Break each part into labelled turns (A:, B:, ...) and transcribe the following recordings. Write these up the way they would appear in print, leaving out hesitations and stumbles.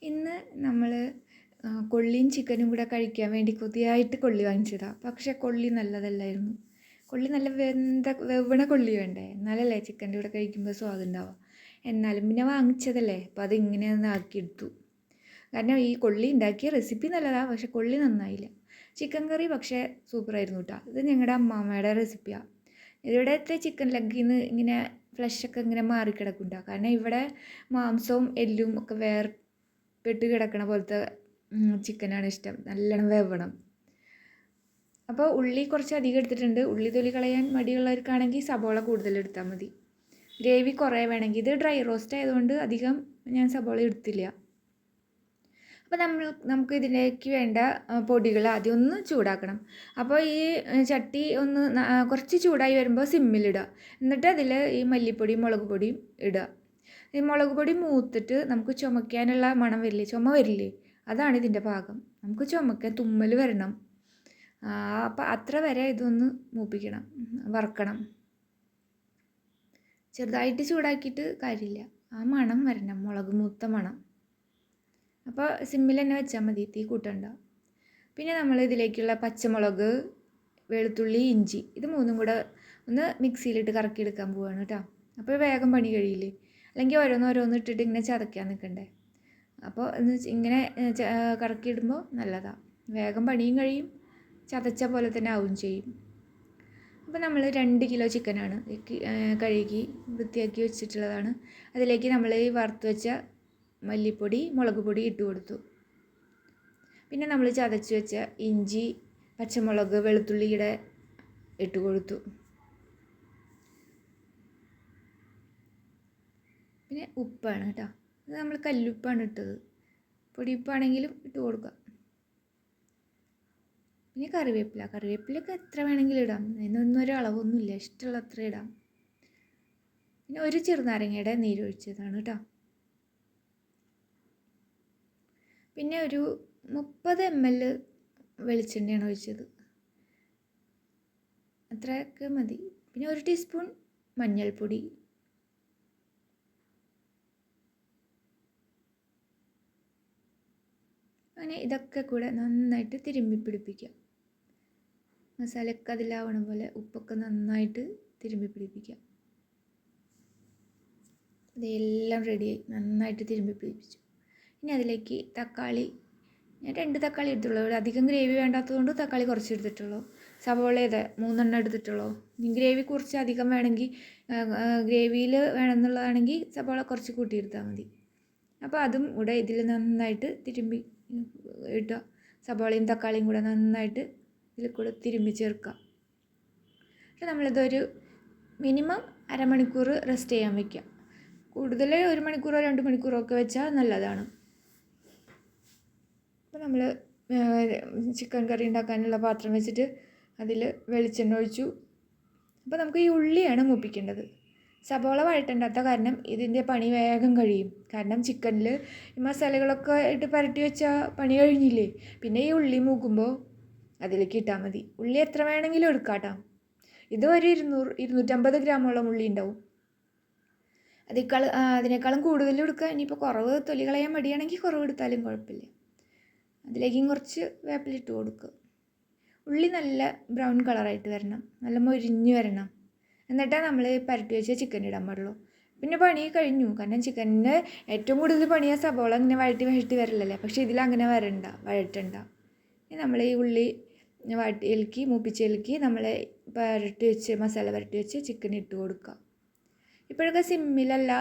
A: ഇന്ന് നമ്മൾ കൊള്ളിയും ചിക്കനും കൂടെ കഴിക്കാൻ വേണ്ടി കൊതിയായിട്ട് കൊള്ളി വാങ്ങിച്ചതാണ്. പക്ഷേ കൊള്ളി നല്ലതല്ലായിരുന്നു. കൊള്ളി നല്ല വെവ്വണ കൊള്ളി വേണ്ടേ, എന്നാലല്ലേ ചിക്കൻ്റെ കൂടെ കഴിക്കുമ്പോൾ സ്വാദം ഉണ്ടാവുക. എന്നാലും പിന്നെ വാങ്ങിച്ചതല്ലേ, അപ്പോൾ അതിങ്ങനെയൊന്ന് ആക്കിയെടുത്തു. കാരണം ഈ കൊള്ളി ഉണ്ടാക്കിയ റെസിപ്പി നല്ലതാണ്, പക്ഷേ കൊള്ളി നന്നായില്ല. ചിക്കൻ കറി പക്ഷേ സൂപ്പറായിരുന്നു കേട്ടോ. ഇത് ഞങ്ങളുടെ അമ്മാമ്മയുടെ റെസിപ്പിയാണ്. ഇവിടുത്തെ ചിക്കൻ ലെഗിൽ നിന്ന് ഇങ്ങനെ ഫ്ലഷൊക്കെ ഇങ്ങനെ മാറിക്കിടക്കുന്നുണ്ടാവും. കാരണം ഇവിടെ മാംസവും എല്ലും ഒക്കെ പെട്ട് കിടക്കണ പോലത്തെ ചിക്കനാണ് ഇഷ്ടം, നല്ലോണം വേവണം. അപ്പോൾ ഉള്ളി കുറച്ച് അധികം എടുത്തിട്ടുണ്ട്. ഉള്ളി തൊലി കളയാൻ മടിയുള്ളവർക്കാണെങ്കിൽ സബോള കൂടുതൽ എടുത്താൽ മതി. ഗ്രേവി കുറേ വേണമെങ്കിൽ, ഇത് ഡ്രൈ റോസ്റ്റ് ആയതുകൊണ്ട് അധികം ഞാൻ സബോള എടുത്തില്ല. അപ്പോൾ നമുക്ക് ഇതിലേക്ക് വേണ്ട പൊടികൾ ആദ്യം ഒന്ന് ചൂടാക്കണം. അപ്പോൾ ഈ ചട്ടി ഒന്ന് കുറച്ച് ചൂടായി വരുമ്പോൾ സിമ്മിലിടുക. എന്നിട്ട് അതിൽ ഈ മല്ലിപ്പൊടിയും മുളക് പൊടിയും ഇടുക. ഈ മുളക് പൊടി മൂത്തിട്ട് നമുക്ക് ചുമയ്ക്കാനുള്ള മണം വരില്ലേ, ചുമ വരില്ലേ, അതാണ് ഇതിൻ്റെ പാകം. നമുക്ക് ചുമക്കാൻ തുമ്മൽ വരണം. അപ്പോൾ അത്ര വരെ ഇതൊന്ന് മൂപ്പിക്കണം, വറക്കണം. ചെറുതായിട്ട് ചൂടാക്കിയിട്ട് കാര്യമില്ല, ആ മണം വരണം, മുളക് മൂത്ത മണം. അപ്പോൾ സിമ്മിൽ തന്നെ വെച്ചാൽ മതി, തീ കൂട്ടണ്ട. പിന്നെ നമ്മൾ ഇതിലേക്കുള്ള പച്ചമുളക്, വെളുത്തുള്ളി, ഇഞ്ചി, ഇത് മൂന്നും കൂടെ ഒന്ന് മിക്സിയിലിട്ട് കറക്കിയെടുക്കാൻ പോവുകയാണ് കേട്ടോ. അപ്പോൾ വേഗം പണി കഴിയില്ലേ, അല്ലെങ്കിൽ ഓരോന്നോരോന്ന് ഇട്ടിട്ട് ഇങ്ങനെ ചതയ്ക്കാൻ നിൽക്കണ്ടേ. അപ്പോൾ ഇങ്ങനെ കറക്കിയിടുമ്പോൾ നല്ലതാണ്, വേഗം പണിയും കഴിയും, ചതച്ച പോലെ തന്നെ ആവുകയും ചെയ്യും. അപ്പോൾ നമ്മൾ 2 കിലോ ചിക്കനാണ് കഴുകി വൃത്തിയാക്കി വെച്ചിട്ടുള്ളതാണ്. അതിലേക്ക് നമ്മൾ ഈ വറുത്ത് വെച്ച മല്ലിപ്പൊടി, മുളക് പൊടി ഇട്ട് കൊടുത്തു. പിന്നെ നമ്മൾ ചതച്ച് വെച്ച ഇഞ്ചി, പച്ചമുളക്, വെളുത്തുള്ളിയുടെ ഇട്ട് കൊടുത്തു. പിന്നെ ഉപ്പാണ് കേട്ടോ, ഇത് നമ്മൾ കല്ലുപ്പാണ് ഇട്ടത്, പൊടിയുപ്പാണെങ്കിലും ഇട്ട് കൊടുക്കുക. പിന്നെ കറിവേപ്പിലൊക്കെ എത്ര വേണമെങ്കിലും ഇടാം, അതിനൊന്നും ഒരു അളവൊന്നുമില്ല, ഇഷ്ടമുള്ള അത്ര ഇടാം. പിന്നെ ഒരു ചെറുനാരങ്ങയുടെ നീരൊഴിച്ചതാണ് കേട്ടോ. പിന്നെ ഒരു 30 ml വെളിച്ചെണ്ണയാണ് ഒഴിച്ചത്, അത്രയൊക്കെ മതി. പിന്നെ 1 ടീസ്പൂൺ മഞ്ഞൾപ്പൊടി, അങ്ങനെ ഇതൊക്കെ കൂടെ നന്നായിട്ട് തിരുമ്പി പിടിപ്പിക്കുക. മസാലയൊക്കെ അതിലാവണ പോലെ ഉപ്പൊക്കെ നന്നായിട്ട് തിരുമ്പി പിടിപ്പിക്കുക. ഇതെല്ലാം റെഡിയായി, നന്നായിട്ട് തിരുമ്പി പിടിപ്പിച്ചു. ഇനി അതിലേക്ക് തക്കാളി, ഞാൻ 2 തക്കാളി എടുത്തുള്ളൂ, ഇവിടെ അധികം ഗ്രേവി വേണ്ടാത്തതുകൊണ്ട് തക്കാളി കുറച്ച് എടുത്തിട്ടുള്ളൂ. സവോള 3 എടുത്തിട്ടുള്ളൂ. ഇനി ഗ്രേവി കുറച്ച് അധികം വേണമെങ്കിൽ, ഗ്രേവിയിൽ വേണമെന്നുള്ളതാണെങ്കിൽ സവോള കുറച്ച് കൂട്ടിയെടുത്താൽ മതി. അപ്പോൾ അതും കൂടെ ഇതിൽ നന്നായിട്ട് തിരുമ്പി ഇട്ടുക. സവോളയും തക്കാളിയും കൂടെ നന്നായിട്ട് ഇതിൽ കൂടെ തിരുമ്പി ചേർക്കുക. പക്ഷെ നമ്മളിതൊരു മിനിമം അരമണിക്കൂർ റെസ്റ്റ് ചെയ്യാൻ വയ്ക്കുക. കൂടുതൽ 1 മണിക്കൂറോ 2 മണിക്കൂറോ ഒക്കെ വെച്ചാൽ നല്ലതാണ്. അപ്പോൾ നമ്മൾ ചിക്കൻ കറി ഉണ്ടാക്കാനുള്ള പാത്രം വെച്ചിട്ട് അതിൽ വെളിച്ചെണ്ണ ഒഴിച്ചു. അപ്പോൾ നമുക്ക് ഈ ഉള്ളിയാണ് മൂപ്പിക്കേണ്ടത്. സബോള വഴറ്റണ്ടാത്ത കാരണം ഇതിൻ്റെ പണി വേഗം കഴിയും. കാരണം ചിക്കനിൽ ഈ മസാലകളൊക്കെ ഇട്ട് പരട്ടി വെച്ചാൽ പണി കഴിഞ്ഞില്ലേ. പിന്നെ ഈ ഉള്ളി മൂക്കുമ്പോൾ അതിലേക്ക് ഇട്ടാൽ മതി. ഉള്ളി എത്ര വേണമെങ്കിലും എടുക്കാം കേട്ടോ. ഇത് ഒരു 200-250 ഗ്രാമോളം ഉള്ളി ഉണ്ടാവും. അതിനേക്കാളും കൂടുതൽ എടുക്കുക. ഇനിയിപ്പോൾ കുറവ് തൊലി കളയാൻ മടിയാണെങ്കിൽ കുറവ് എടുത്താലും കുഴപ്പമില്ല. അതിലേക്കും കുറച്ച് വേപ്പിലിട്ട് കൊടുക്കുക. ഉള്ളി നല്ല ബ്രൗൺ കളറായിട്ട് വരണം, നല്ല മൊരിഞ്ഞ് വരണം. എന്നിട്ടാണ് നമ്മൾ പരട്ടി വെച്ച ചിക്കൻ ഇടാൻ പാടുള്ളൂ. പിന്നെ പണി കഴിഞ്ഞു. കാരണം ചിക്കനിന് ഏറ്റവും കൂടുതൽ പണിയാ സബോള ഇങ്ങനെ വഴറ്റി വരലല്ലേ. പക്ഷേ ഇതിലങ്ങനെ വഴറ്റണ്ട. നമ്മൾ ഈ ഉള്ളി മൂപ്പിച്ചേലേക്ക് നമ്മൾ മസാല പരട്ടി വെച്ച് ചിക്കൻ ഇട്ട് കൊടുക്കുക. ഇപ്പോഴൊക്കെ സിമ്മിലല്ല,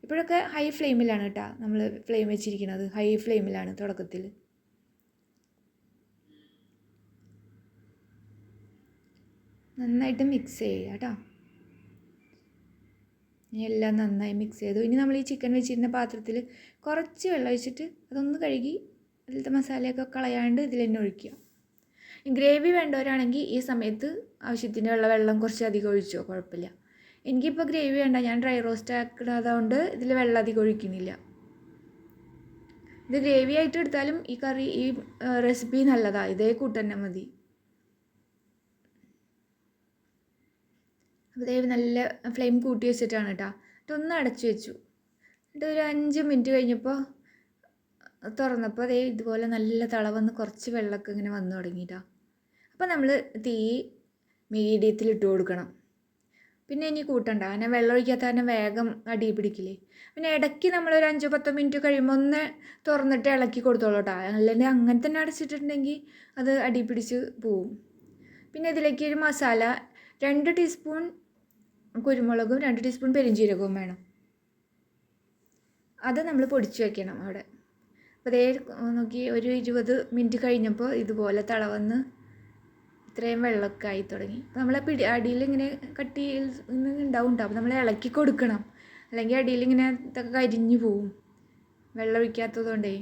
A: ഇപ്പോഴൊക്കെ ഹൈ ഫ്ലെയിമിലാണ് കേട്ടോ നമ്മൾ ഫ്ലെയിം വെച്ചിരിക്കുന്നത്. ഹൈ ഫ്ലെയിമിലാണ് തുടക്കത്തിൽ. നന്നായിട്ട് മിക്സ് ചെയ്യുക കേട്ടോ. എല്ലാം നന്നായി മിക്സ് ചെയ്തു. ഇനി നമ്മൾ ഈ ചിക്കൻ വെച്ചിരുന്ന പാത്രത്തിൽ കുറച്ച് വെള്ളം ഒഴിച്ചിട്ട് അതൊന്ന് കഴുകി അതിലത്തെ മസാലയൊക്കെ കളയാണ്ട് ഇതിൽ തന്നെ ഒഴിക്കുക. ഗ്രേവി വേണ്ടവരാണെങ്കിൽ ഈ സമയത്ത് ആവശ്യത്തിനുള്ള വെള്ളം കുറച്ച് അധികം ഒഴിച്ചോ, കുഴപ്പമില്ല. എനിക്കിപ്പോൾ ഗ്രേവി വേണ്ട, ഞാൻ ഡ്രൈ റോസ്റ്റ് ആക്കുന്നതുകൊണ്ട് ഇതിൽ വെള്ളം അധികം ഒഴിക്കുന്നില്ല. ഇത് ഗ്രേവി ആയിട്ട് എടുത്താലും ഈ റെസിപ്പി നല്ലതാണ്, ഇതേ കൂട്ടന്നെ മതി. അപ്പോൾ നല്ല ഫ്ലെയിം കൂട്ടി വെച്ചിട്ടാണ് കേട്ടോ. എന്നിട്ടൊന്ന് അടച്ചു വെച്ചു. എന്നിട്ട് ഒരു 5 മിനിറ്റ് കഴിഞ്ഞപ്പോൾ തുറന്നപ്പോൾ അതേ ഇതുപോലെ നല്ല തള വന്ന് കുറച്ച് വെള്ളമൊക്കെ ഇങ്ങനെ വന്നു തുടങ്ങിയിട്ടാണ്. അപ്പോൾ നമ്മൾ തീ മീഡിയത്തിൽ ഇട്ട് കൊടുക്കണം. പിന്നെ ഇനി കൂട്ടണ്ട, അങ്ങനെ വെള്ളം ഒഴിക്കാത്ത തന്നെ വേഗം അടി പിടിക്കില്ലേ. പിന്നെ ഇടയ്ക്ക് നമ്മളൊരു 5-10 മിനിറ്റ് കഴിയുമ്പോൾ ഒന്ന് തുറന്നിട്ട് ഇളക്കി കൊടുത്തോളൂ കേട്ടോ. അല്ലെങ്കിൽ അങ്ങനെ തന്നെ അടച്ചിട്ടുണ്ടെങ്കിൽ അത് അടി പിടിച്ച് പോവും. പിന്നെ ഇതിലേക്ക് ഒരു മസാല 2 ടീസ്പൂൺ കുരുമുളകും 2 ടീസ്പൂൺ പെരിഞ്ജീരകവും വേണം. അത് നമ്മൾ പൊടിച്ച് വയ്ക്കണം അവിടെ. അപ്പോൾ അതേ നോക്കി ഒരു 20 മിനിറ്റ് കഴിഞ്ഞപ്പോൾ ഇതുപോലെ തള വന്ന് ഇത്രയും വെള്ളമൊക്കെ ആയി തുടങ്ങി. അപ്പോൾ നമ്മളെ അടിയിൽ ഇങ്ങനെ കട്ടിയിൽ ഉണ്ടാവും. അപ്പോൾ നമ്മൾ ഇളക്കി കൊടുക്കണം, അല്ലെങ്കിൽ അടിയിൽ ഇങ്ങനെ ഇതൊക്കെ കരിഞ്ഞു പോവും വെള്ളം ഒഴിക്കാത്തത് കൊണ്ടേ.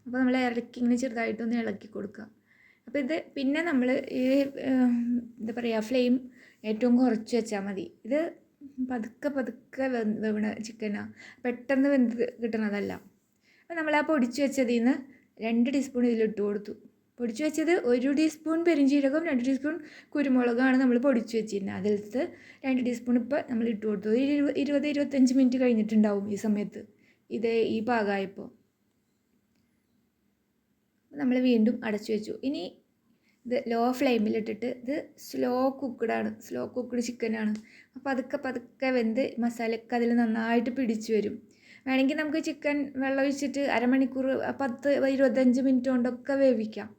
A: അപ്പോൾ നമ്മൾ ഇറക്കി ഇങ്ങനെ ചെറുതായിട്ടൊന്ന് ഇളക്കി കൊടുക്കുക. അപ്പോൾ ഇത് പിന്നെ നമ്മൾ ഈ എന്താ പറയുക, ഫ്ലെയിം ഏറ്റവും കുറച്ച് വെച്ചാൽ മതി. ഇത് പതുക്കെ വെവണ ചിക്കനാണ്, പെട്ടെന്ന് വെന്ത് കിട്ടണതല്ല. അപ്പോൾ നമ്മൾ ആ പൊടിച്ച് വെച്ചതിൽ നിന്ന് 2 ടീസ്പൂൺ ഇതിലിട്ട് കൊടുത്തു. പൊടിച്ച് വെച്ചത് 1 ടീസ്പൂൺ പെരിഞ്ജീരകം 2 ടീസ്പൂൺ കുരുമുളകാണ് നമ്മൾ പൊടിച്ച് വെച്ചിരുന്നത്. അതിലത്ത് 2 ടീസ്പൂൺ ഇപ്പോൾ നമ്മൾ ഇട്ട് കൊടുത്തു. 20-25 മിനിറ്റ് കഴിഞ്ഞിട്ടുണ്ടാവും ഈ സമയത്ത് ഈ പാകമായപ്പോൾ. നമ്മൾ വീണ്ടും അടച്ചു വെച്ചു. ഇനി ഇത് ലോ ഫ്ലെയിമിലിട്ടിട്ട്, ഇത് സ്ലോ കുക്ക്ഡ് ചിക്കനാണ്. അപ്പോൾ പതുക്കെ വെന്ത് മസാലയൊക്കെ അതിൽ നന്നായിട്ട് പിടിച്ചു വരും. വേണമെങ്കിൽ നമുക്ക് ചിക്കൻ വെള്ളം ഒഴിച്ചിട്ട് അരമണിക്കൂർ 10-25 മിനിറ്റ് കൊണ്ടൊക്കെ വേവിക്കാം.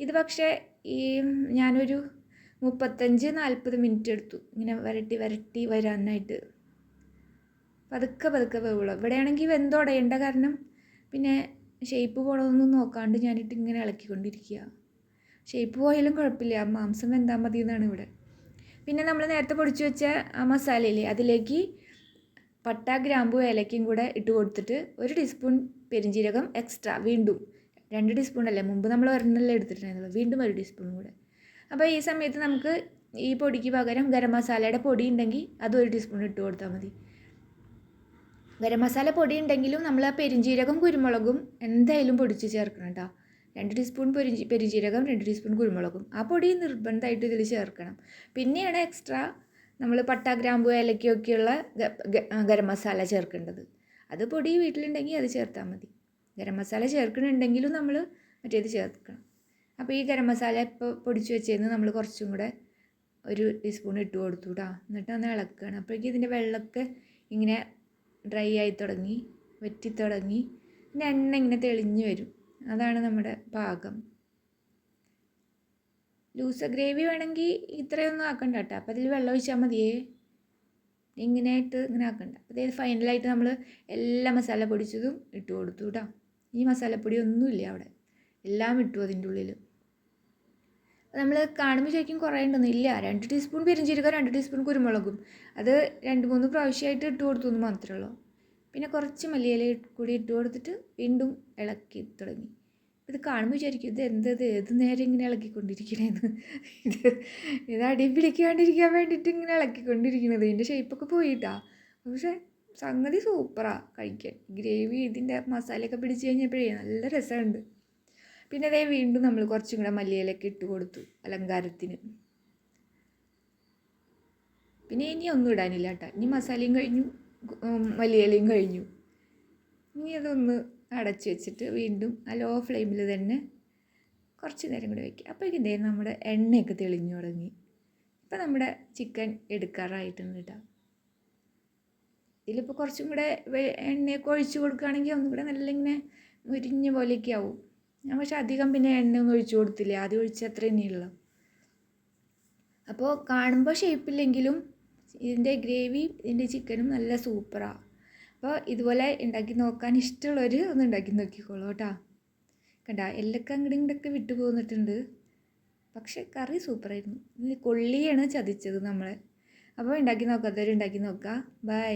A: ഇത് പക്ഷേ ഞാനൊരു 35-40 മിനിറ്റ് എടുത്തു ഇങ്ങനെ വരട്ടി വരാനായിട്ട്. പതുക്കെ വേവുള്ളൂ. ഇവിടെയാണെങ്കിൽ വെന്തുടയേണ്ട കാരണം പിന്നെ ഷേപ്പ് പോകണമെന്നൊന്നും നോക്കാണ്ട് ഞാനിട്ട് ഇങ്ങനെ ഇളക്കിക്കൊണ്ടിരിക്കുക. ഷേപ്പ് പോയാലും കുഴപ്പമില്ല, മാംസം വെന്താൽ മതി എന്നാണ് ഇവിടെ. പിന്നെ നമ്മൾ നേരത്തെ പൊടിച്ച് വെച്ച ആ മസാലയില്ലേ, അതിലേക്ക് പട്ട, ഗ്രാമ്പു, ഏലക്കയും കൂടെ ഇട്ട് കൊടുത്തിട്ട് 1 ടീസ്പൂൺ പെരിഞ്ജീരകം എക്സ്ട്രാ വീണ്ടും 2 ടീസ്പൂൺ അല്ലേ, മുമ്പ് നമ്മൾ ഒരെണ്ണല്ലേ എടുത്തിട്ടുണ്ടായിരുന്നുള്ളൂ, വീണ്ടും 1 ടീസ്പൂൺ കൂടെ. അപ്പോൾ ഈ സമയത്ത് നമുക്ക് ഈ പൊടിക്ക് പകരം ഗരം മസാലയുടെ പൊടി ഉണ്ടെങ്കിൽ അത് 1 ടീസ്പൂൺ ഇട്ട് കൊടുത്താൽ മതി. ഗരം മസാല പൊടി ഉണ്ടെങ്കിലും നമ്മൾ ആ പെരിഞ്ജീരകം കുരുമുളകും എന്തായാലും പൊടിച്ച് ചേർക്കണം കേട്ടോ. 2 ടീസ്പൂൺ പെരിഞ്ജീരകം 2 ടീസ്പൂൺ കുരുമുളകും ആ പൊടി നിർബന്ധമായിട്ട് ഇതിൽ ചേർക്കണം. പിന്നെയാണ് എക്സ്ട്രാ നമ്മൾ പട്ട, ഗ്രാമ്പു, ഏലക്കയൊക്കെയുള്ള ഗരം മസാല ചേർക്കേണ്ടത്. അത് പൊടി വീട്ടിലുണ്ടെങ്കിൽ അത് ചേർത്താൽ മതി. ഗരം മസാല ചേർക്കണുണ്ടെങ്കിലും നമ്മൾ മറ്റേത് ചേർക്കണം. അപ്പോൾ ഈ ഗരം മസാല ഇപ്പോൾ പൊടിച്ച് വെച്ചതിന് നമ്മൾ കുറച്ചും കൂടെ 1 ടീസ്പൂൺ ഇട്ട് കൊടുത്തു കേട്ടോ. എന്നിട്ട് ഒന്ന് ഇളക്കുകയാണ്. അപ്പോഴേക്കും ഇതിൻ്റെ വെള്ളമൊക്കെ ഇങ്ങനെ ഡ്രൈ ആയി തുടങ്ങി, വറ്റി തുടങ്ങി. പിന്നെ എണ്ണ ഇങ്ങനെ തെളിഞ്ഞു വരും. അതാണ് നമ്മുടെ പാകം. ലൂസ് ഗ്രേവി വേണമെങ്കിൽ ഇത്രയൊന്നും ആക്കണ്ട കേട്ടോ. അപ്പോൾ അതിൽ വെള്ളം ഒഴിച്ചാൽ മതിയേ, ഇങ്ങനെ ആക്കണ്ട. അപ്പോൾ അതായത് ഫൈനലായിട്ട് നമ്മൾ എല്ലാ മസാല പൊടിച്ചതും ഇട്ട് കൊടുത്തു കേട്ടോ. ഈ മസാലപ്പൊടി ഒന്നുമില്ല അവിടെ, എല്ലാം ഇട്ടു അതിൻ്റെ ഉള്ളിൽ. നമ്മൾ കാണുമ്പോൾ ശരിക്കും കുറേ ഉണ്ടെന്ന് ഇല്ല. 2 ടീസ്പൂൺ പെരിഞ്ജീരകം 2 ടീസ്പൂൺ കുരുമുളകും അത് 2-3 പ്രാവശ്യമായിട്ട് ഇട്ട് കൊടുത്തു എന്ന് മാത്രമേ ഉള്ളൂ. പിന്നെ കുറച്ച് മല്ലിയില കൂടി ഇട്ട് കൊടുത്തിട്ട് വീണ്ടും ഇളക്കി തുടങ്ങി. ഇത് കാണുമ്പോൾ വിചാരിക്കും ഏത് നേരം ഇങ്ങനെ ഇളക്കിക്കൊണ്ടിരിക്കണേന്ന്. ഇത് അടി പിടിക്കാണ്ടിരിക്കാൻ വേണ്ടിയിട്ട് ഇങ്ങനെ ഇളക്കിക്കൊണ്ടിരിക്കണത്. ഇതിൻ്റെ ഷേപ്പൊക്കെ പോയിട്ടാ. പക്ഷേ സംഗതി സൂപ്പറാണ് കഴിക്കാൻ. ഗ്രേവി ഇതിൻ്റെ മസാലയൊക്കെ പിടിച്ച് കഴിഞ്ഞപ്പോഴേ നല്ല രസമുണ്ട്. പിന്നെ അതേ വീണ്ടും നമ്മൾ കുറച്ചും കൂടെ മല്ലിയിലൊക്കെ ഇട്ട് കൊടുത്തു അലങ്കാരത്തിന്. പിന്നെ ഇനി ഒന്നും ഇടാനില്ല കേട്ടോ. ഇനി മസാലയും കഴിഞ്ഞു, മല്ലിയിലയും കഴിഞ്ഞു. ഇനി അതൊന്ന് അടച്ചു വെച്ചിട്ട് വീണ്ടും ആ ലോ ഫ്ലെയിമിൽ തന്നെ കുറച്ച് നേരം കൂടെ വയ്ക്കുക. അപ്പോഴേക്കും ഇതേ നമ്മുടെ എണ്ണയൊക്കെ തെളിഞ്ഞു തുടങ്ങി. ഇപ്പം നമ്മുടെ ചിക്കൻ എടുക്കാറായിട്ടുണ്ട് കേട്ടോ. ഇതിലിപ്പോൾ കുറച്ചും കൂടെ എണ്ണയൊക്കെ ഒഴിച്ച് കൊടുക്കുകയാണെങ്കിൽ ഒന്നും കൂടെ നല്ല ഇങ്ങനെ മുരിഞ്ഞ പോലെയൊക്കെ ആവും. ഞാൻ പക്ഷെ അധികം പിന്നെ എണ്ണയൊന്നും ഒഴിച്ചു കൊടുത്തില്ല, ആദ്യം ഒഴിച്ച അത്ര തന്നെയുള്ളൂ. അപ്പോൾ കാണുമ്പോൾ ഷേപ്പില്ലെങ്കിലും ഇതിൻ്റെ ഗ്രേവി ഇതിൻ്റെ ചിക്കനും നല്ല സൂപ്പറാണ്. അപ്പോൾ ഇതുപോലെ ഉണ്ടാക്കി നോക്കാൻ ഇഷ്ടമുള്ളവർ ഒന്ന് ഉണ്ടാക്കി നോക്കിക്കോളൂ കേട്ടോ. കണ്ട എല്ലൊക്കെ ഇങ്ങോട്ടൊക്കെ വിട്ടു പോന്നിട്ടുണ്ട്. പക്ഷേ കറി സൂപ്പറായിരുന്നു. കൊള്ളിയാണ് ചതിച്ചത് നമ്മളെ. അപ്പോൾ ഉണ്ടാക്കി നോക്കാത്തവർ ഉണ്ടാക്കി നോക്കുക. ബൈ.